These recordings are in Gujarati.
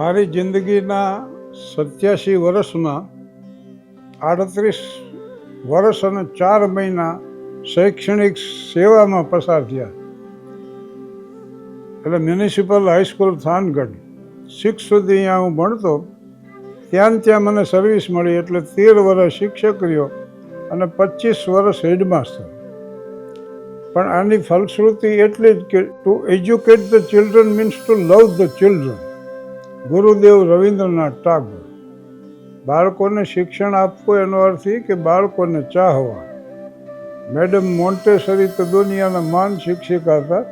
મારી જિંદગીના 87 વર્ષમાં 38 વર્ષ અને 4 મહિના શૈક્ષણિક સેવામાં પસાર થયા. એટલે મ્યુનિસિપલ હાઈસ્કૂલ થાનગઢ 6 સુધી અહીંયા હું ભણતો. ત્યાં મને સર્વિસ મળી, એટલે 13 વર્ષ શિક્ષક રહ્યો અને 25 વર્ષ હેડમાસ્ટર. પણ આની ફલશ્રુતિ એટલી જ કે to educate the children means to love the children. Gurudev Rabindranath Tagore. બાળકોને શિક્ષણ આપવું એનો અર્થ એ કે બાળકોને ચાહવા. મેડમ મોન્ટેસરી તો દુનિયાના મહાન શિક્ષિકા હતા.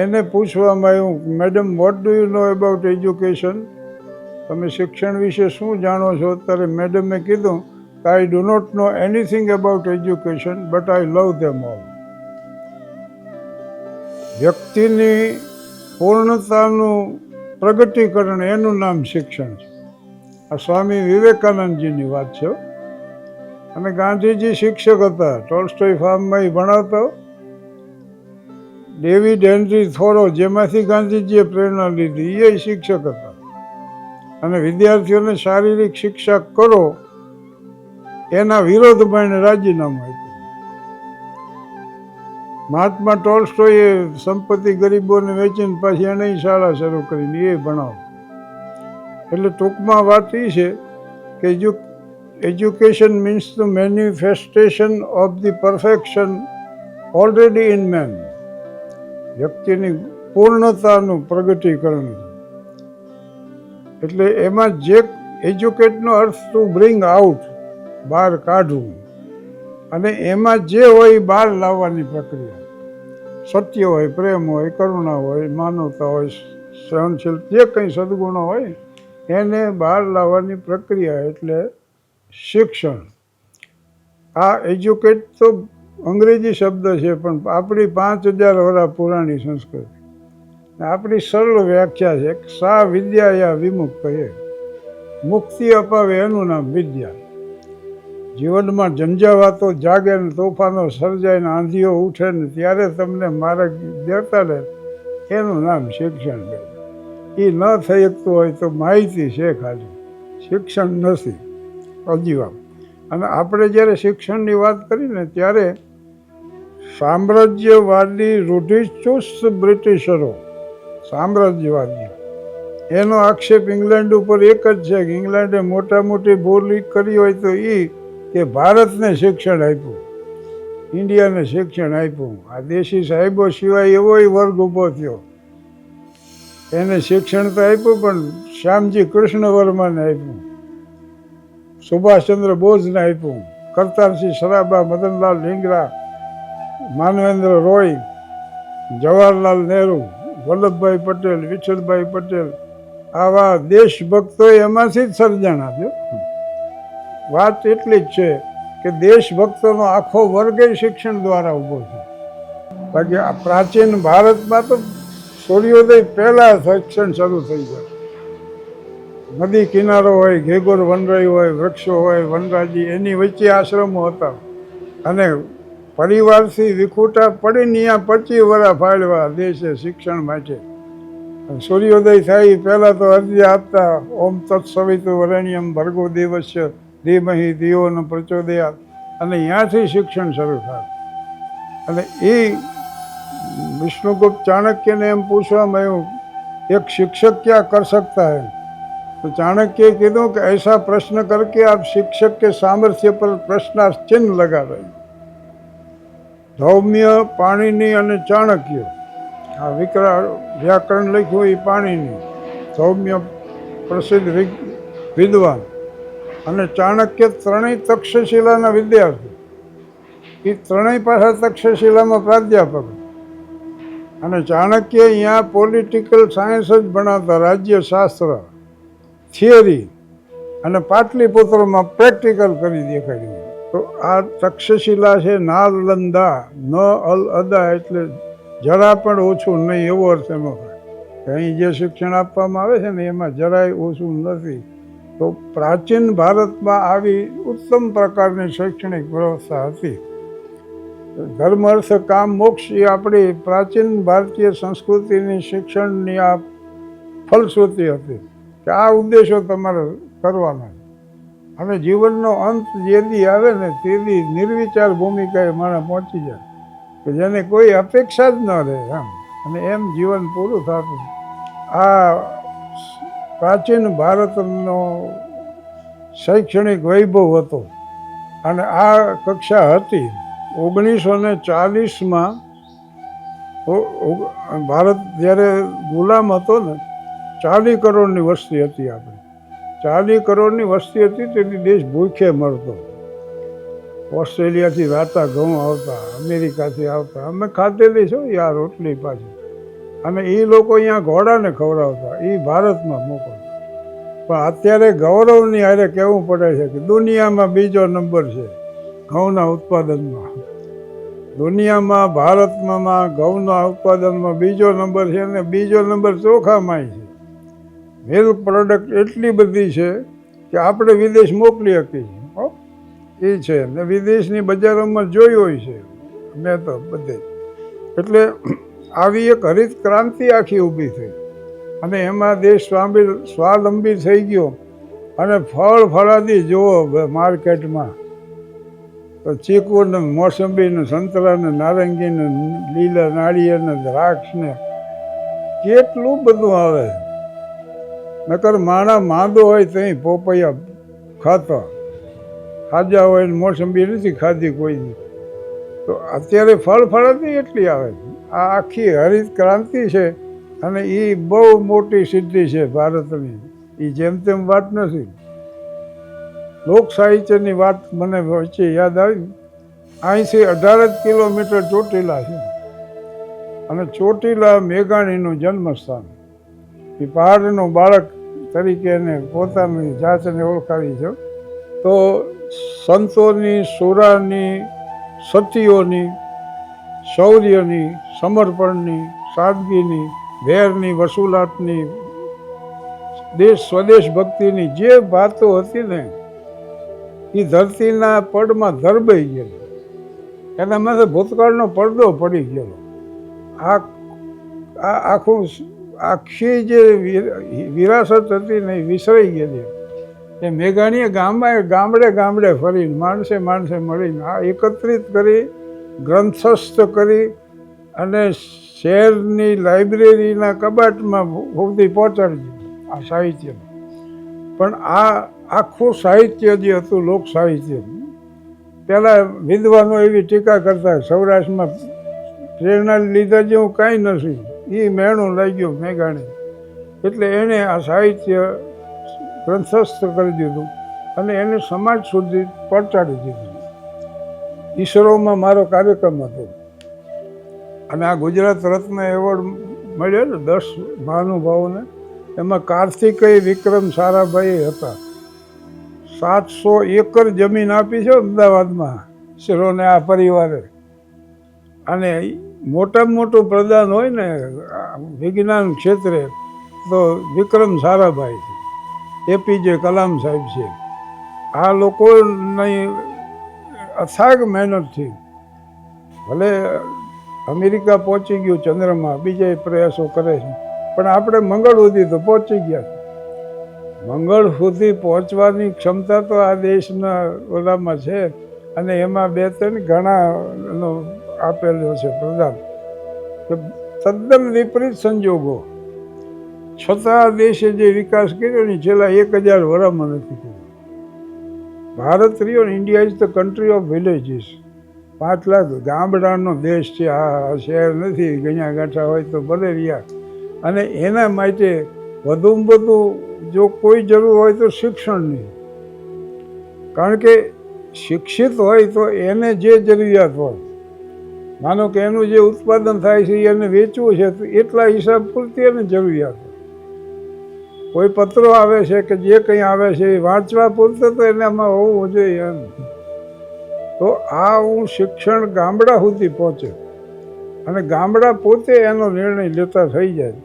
એને પૂછવામાં આવ્યું, madam what do you know about education? તમે શિક્ષણ વિશે શું જાણો છો? ત્યારે મેડમે કીધું કે I do not know anything about education but I love them all. વ્યક્તિની પૂર્ણતાનું પ્રગટીકરણ એનું નામ શિક્ષણ છે. આ સ્વામી વિવેકાનંદજીની વાત છે. અને ગાંધીજી શિક્ષક હતા. ટોલ્સ્ટોય ફાર્મમાં ભણાવતો. ડેવિડ હેનરી થોરો, જેમાંથી ગાંધીજીએ પ્રેરણા લીધી, એ શિક્ષક હતા. અને વિદ્યાર્થીઓને શારીરિક શિક્ષા કરો એના વિરોધમાં એને રાજીનામું આપ્યું. મહાત્મા ટોલ્સ્ટોયે સંપત્તિ ગરીબોને વેચીને પાછી એને શાળા શરૂ કરીને એ ભણાવો. એટલે ટૂંકમાં વાત એ છે કે education means the manifestation of the perfection already in man. વ્યક્તિની પૂર્ણતાનું પ્રગટીકરણ છે. એટલે એમાં જે એજ્યુકેટનો અર્થ ટુ બ્રિંગ આઉટ, બહાર કાઢવું, અને એમાં જે હોય બહાર લાવવાની પ્રક્રિયા. સત્ય હોય, પ્રેમ હોય, કરુણા હોય, માનવતા હોય, સહનશીલ, જે કંઈ સદગુણો હોય એને બહાર લાવવાની પ્રક્રિયા એટલે શિક્ષણ. આ એજ્યુકેટ તો અંગ્રેજી શબ્દ છે, પણ આપણી 5000 વર્ષ પુરાણી સંસ્કૃતિ. આપણી સરળ વ્યાખ્યા છે કે સા વિદ્યા યા વિમુક્ત એ. મુક્તિ અપાવે એનું નામ વિદ્યા. જીવનમાં ઝંઝાવાતો જાગે ને તોફાનો સર્જાય ને આંધીઓ ઉઠે ને ત્યારે તમને માર્ગ દેતા એનું નામ શિક્ષણ. એ ન થઈ શકતું હોય તો માહિતી છે ખાલી, શિક્ષણ નથી અજીવા. અને આપણે જ્યારે શિક્ષણની વાત કરીને ત્યારે સામ્રાજ્યવાદી રૂઢિચુસ્ત બ્રિટિશરો, સામ્રાજ્યવાદી, એનો આક્ષેપ ઇંગ્લેન્ડ ઉપર એક જ છે કે ઇંગ્લેન્ડે મોટી ભૂલ કરી હોય તો એ કે ભારતને શિક્ષણ આપ્યું, ઇન્ડિયાને શિક્ષણ આપ્યું. આ દેશી સાહેબો સિવાય એવોય વર્ગ ઊભો થયો. એને શિક્ષણ તો આપ્યું, પણ શ્યામજી કૃષ્ણ વર્માને આપ્યું, સુભાષચંદ્ર બોઝને આપ્યું, કરતારસિંહ સરાબા, મદનલાલ ઢીંગરા, માનવેન્દ્ર રોય, જવાહરલાલ નહેરુ, વલ્લભભાઈ પટેલ, વિઠ્ઠલભાઈ પટેલ, આવા દેશભક્તો એમાંથી જ સર્જાણા છે. વાત એટલી જ છે કે દેશભક્તોનો આખો વર્ગ શિક્ષણ દ્વારા ઊભો છે. બાકી આ પ્રાચીન ભારતમાં તો સૂર્યોદય પહેલાં શિક્ષણ શરૂ થઈ જાય. નદી કિનારો હોય, ઘેગોર વનરાઈ હોય, વૃક્ષો હોય, વનરાજી, એની વચ્ચે આશ્રમો હતા. અને પરિવારથી વિખૂટા પડીને અહીંયા 25 વર્ષ ફાળવા દેશે શિક્ષણ માટે. સૂર્યોદય થાય પહેલાં તો અરજી આપતા, ઓમ તત્સવિતુ વરેણ્યમ ભર્ગો દેવસ્ય ધીમહિ ધિયો ન પ્રચોદયાત. અને ત્યાંથી શિક્ષણ શરૂ થાય. અને એ વિષ્ણુગુપ્ત ચાણક્યને એમ પૂછવામાં આવ્યું, એક શિક્ષક ક્યાં કર सकता है? તો ચાણક્યએ કીધું કે ऐसा प्रश्न करके आप शिक्षक के सामर्थ्य पर प्रश्नार्थ चिन्ह लगा रहे. ધૌમ્ય, પાણીની અને ચાણક્ય, આ વિકરાળ વ્યાકરણ લખ્યું એ પાણીની. ધૌમ્ય પ્રસિદ્ધ વિદ્વાન અને ચાણક્ય ત્રણેય તક્ષશિલાના વિદ્યાર્થી. એ ત્રણેય પાછા તક્ષશિલામાં પ્રાધ્યાપક. અને ચાણક્ય અહીંયા પોલિટિકલ સાયન્સ જ ભણાવતા, રાજ્યશાસ્ત્ર, થિયરી, અને પાટલીપુત્રમાં પ્રેક્ટિકલ કરી દેખાડ્યું. તો આ તક્ષશિલા છે નાલંદા, ન અલ અદા, એટલે જરા પણ ઓછું નહીં એવો અર્થ એનો થાય. અહીં જે શિક્ષણ આપવામાં આવે છે ને એમાં જરાય ઓછું નથી. તો પ્રાચીન ભારતમાં આવી ઉત્તમ પ્રકારની શૈક્ષણિક વ્યવસ્થા હતી. ધર્મ, અર્થ, કામ, મોક્ષ એ આપણી પ્રાચીન ભારતીય સંસ્કૃતિની શિક્ષણની આ ફલશ્રુતિ હતી. કે આ ઉદ્દેશો તમારે કરવાના અને જીવનનો અંત જેથી આવે ને તેથી નિર્વિચાર ભૂમિકાએ માણસ પહોંચી જાય કે જેને કોઈ અપેક્ષા જ ન રહે એમ, અને એમ જીવન પૂરું થતું. આ પ્રાચીન ભારતનો શૈક્ષણિક વૈભવ હતો અને આ કક્ષા હતી 1940માં. ભારત જ્યારે ગુલામ હતો ને 40 કરોડની વસ્તી હતી. આપણે 40 કરોડની વસ્તી હતી તેથી દેશ ભૂખે મરતો. ઓસ્ટ્રેલિયાથી રાતા ઘઉં આવતા, અમેરિકાથી આવતા, અમે ખાધેલી છો યાર રોટલી પાછી, અને એ લોકો અહીંયા ઘોડાને ખવડાવતા, એ ભારતમાં મોકલતા. પણ અત્યારે ગૌરવની હારે કહેવું પડે છે કે દુનિયામાં બીજો નંબર છે ઘઉંના ઉત્પાદનમાં. દુનિયામાં ભારતમાં ઘઉંના ઉત્પાદનમાં બીજો નંબર છે, અને બીજો નંબર ચોખામાં છે. મિલ્ક પ્રોડક્ટ એટલી બધી છે કે આપણે વિદેશ મોકલી શકીએ છીએ. એ છે ને વિદેશની બજારોમાં જોઈ હોય છે મેં તો બધે. એટલે આવી એક હરિત ક્રાંતિ આખી ઊભી થઈ અને એમાં દેશ સ્વાવલંબી થઈ ગયો. અને ફળાદી જુઓ માર્કેટમાં તો ચીકુ ને મોસંબી ને સંતરા ને નારંગી ને લીલા નાળિયેર ને દ્રાક્ષ ને કેટલું બધું આવે. નકર માણા માંદો હોય ત્યાં પોપૈયા ખાતા, ખાજા હોય ને મોસંબી નથી ખાધી કોઈની. તો અત્યારે ફળાદી એટલી આવે. આ આખી હરિત ક્રાંતિ છે અને એ બહુ મોટી સિદ્ધિ છે ભારતની. એ જેમ તેમ વાત નથી. લોક સાહિત્યની વાત મને વચ્ચે યાદ આવી. અહીંથી 18 કિલોમીટર ચોટીલા છે અને ચોટીલા મેઘાણીનું જન્મસ્થાન. એ પહાડનું બાળક તરીકે એને પોતાની જાતને ઓળખાવી છે. તો સંતોની, સુરાની, સતીઓની, શૌર્યની, સમર્પણની, સાદગીની, વેરની, વસૂલાતની, સ્વદેશ ભક્તિની જે વાતો હતી ને એ ધરતીના પડમાં ધરબાઈ ગયેલો. એના માથે ભૂતકાળનો પડદો પડી ગયેલો. આખી જે વિરાસત હતી ને એ વિસરાઈ ગયેલી. એ મેઘાણીએ ગામડે ફરીને માણસે મળીને આ એકત્રિત કરી, ગ્રંથસ્થ કરી અને શહેરની લાઇબ્રેરીના કબાટમાં સુધી પહોંચાડી દીધું આ સાહિત્ય. પણ આ આખું સાહિત્ય જે હતું લોક સાહિત્ય, પહેલાં વિદ્વાનો એવી ટીકા કરતા સૌરાષ્ટ્રમાં પ્રેરણા લીધા જેવું કાંઈ નથી. એ મેણું લાગ્યું મેઘાણી. એટલે એણે આ સાહિત્ય ગ્રંથસ્થ કરી દીધું અને એને સમાજ સુધી પહોંચાડી દીધું. ઈસરોમાં મારો કાર્યક્રમ હતો અને આ ગુજરાત રત્ન એવોર્ડ મળ્યો ને 10 મહાનુભાવોને. એમાં કાર્તિકેય વિક્રમ સારાભાઈ હતા. 700 એકર જમીન આપી છે અમદાવાદમાં ઈસરોને આ પરિવારે. અને મોટામાં મોટું પ્રદાન હોય ને વિજ્ઞાન ક્ષેત્રે તો વિક્રમ સારાભાઈ છે, APJ કલામ સાહેબ છે. આ લોકોની અથાગ મહેનતથી ભલે અમેરિકા પહોંચી ગયું ચંદ્રમાં, બીજા પ્રયાસો કરે છે, પણ આપણે મંગળ સુધી તો પહોંચી ગયા. મંગળ સુધી પહોંચવાની ક્ષમતા તો આ દેશના ઓલામાં છે અને એમાં 2-3 ઘણા આપેલો છે પ્રદાન. તદ્દન વિપરીત સંજોગો છતાં દેશે જે વિકાસ કર્યો ને છેલ્લા 1000 વર્ષમાં નથી કર્યો. ભારત રહ્યો ને, India is the country of villages. 5 lakh ગામડાનો દેશ છે. આ શહેર નથી, ગણ્યા ગાંઠા હોય તો ભલે રહ્યા. અને એના માટે વધુમાં વધુ જો કોઈ જરૂર હોય તો શિક્ષણની. કારણ કે શિક્ષિત હોય તો એને જે જરૂરિયાત હોય, માનો કે એનું જે ઉત્પાદન થાય છે એને વેચવું છે તો એટલા હિસાબ પૂરતી એને જરૂરિયાત હોય. કોઈ પત્રો આવે છે કે જે કંઈ આવે છે એ વાંચવા પૂરતો તો એનામાં હોવું જોઈએ એમ. તો આ શિક્ષણ ગામડા સુધી પહોંચે અને ગામડા પોતે એનો નિર્ણય લેતા થઈ જાય.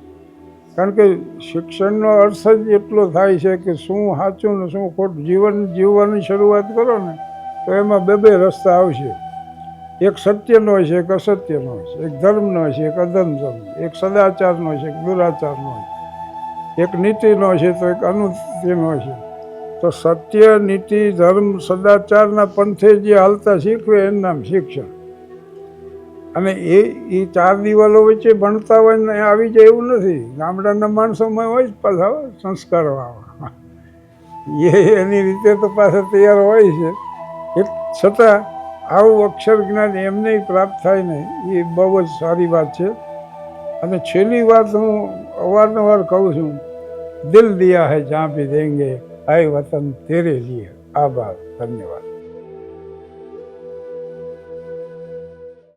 કારણ કે શિક્ષણનો અર્થ જ એટલો થાય છે કે શું સાચું ને શું ખોટું. જીવન જીવવાની શરૂઆત કરો ને તો એમાં 2 રસ્તા આવશે. એક સત્યનો હોય છે, એક અસત્યનો હોય છે. એક ધર્મનો હોય છે, એક અધર્મ ધર્મ. એક સદાચારનો હોય છે, એક દુરાચારનો હોય છે. એક નીતિનો છે તો એક અનુતિનો છે. તો સત્ય, નીતિ, ધર્મ, સદાચારના પંથે જે હાલતા શીખવે એનું નામ શિક્ષણ. અને એ ચાર દિવાલો વચ્ચે ભણતા હોય ને આવી જાય એવું નથી. ગામડાના માણસોમાં હોય જ પાછા સંસ્કારવાળા, એની રીતે તો પાછા તૈયાર હોય છે. એ છતાં આવું અક્ષર જ્ઞાન એમને પ્રાપ્ત થાય ને એ બહુ જ સારી વાત છે. અને છેલ્લી વાત હું અવારનવાર કહું છું, દિલ દિયા હૈ જહાં ભી દેંગે, આય વતન તેરે લીએ. આભાર, ધન્યવાદ.